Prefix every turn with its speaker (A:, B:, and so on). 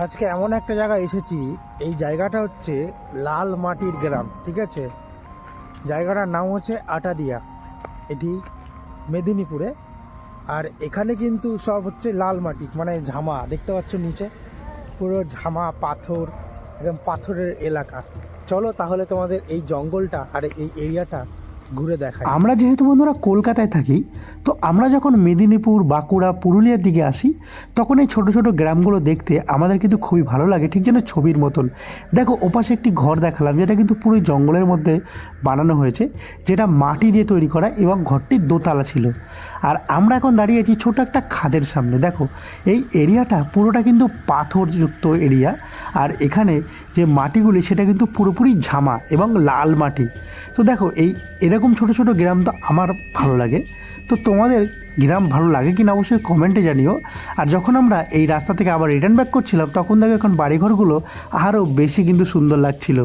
A: আজকে এমন একটা জায়গায় এসেছি, এই জায়গাটা হচ্ছে লাল মাটির গ্রাম। ঠিক আছে, জায়গাটার নাম হচ্ছে আটাদিয়া, এটি মেদিনীপুরে। আর এখানে কিন্তু সব হচ্ছে লাল মাটি, মানে ঝামা দেখতে পাচ্ছ নিচে, পুরো ঝামা পাথর, একদম পাথরের এলাকা। চলো তাহলে তোমাদের এই জঙ্গলটা আর এই এরিয়াটা ঘুরে দেখাই।
B: আমরা যেহেতু বন্ধুরা কলকাতায় থাকি, তো আমরা যখন মেদিনীপুর, বাঁকুড়া, পুরুলিয়ার দিকে আসি, তখন এই ছোট ছোট গ্রামগুলো দেখতে আমাদের কিন্তু খুবই ভালো লাগে, ঠিক যেন ছবির মতন। দেখো ওপাশে একটি ঘর দেখালাম, যেটা কিন্তু পুরো জঙ্গলের মধ্যে বানানো হয়েছে, যেটা মাটি দিয়ে তৈরি করা, এবং ঘরটি দোতলা ছিল। আর আমরা এখন দাঁড়িয়ে আছি ছোট একটা খাদের সামনে। দেখো এই এরিয়াটা পুরোটা কিন্তু পাথরযুক্ত এরিয়া, আর এখানে যে মাটিগুলি সেটা কিন্তু পুরোপুরি ঝামা এবং লাল মাটি। তো দেখো এরকম ছোট ছোট গ্রাম তো আমার ভালো লাগে। তো তোমাদের গ্রাম ভালো লাগে কিনা অবশ্যই কমেন্টে জানিও। আর যখন আমরা এই রাস্তা থেকে আবার রিটার্ন ব্যাক করছিলাম, তখন দেখো এখন বাড়িঘরগুলো আরও বেশি কিন্তু সুন্দর লাগছিল।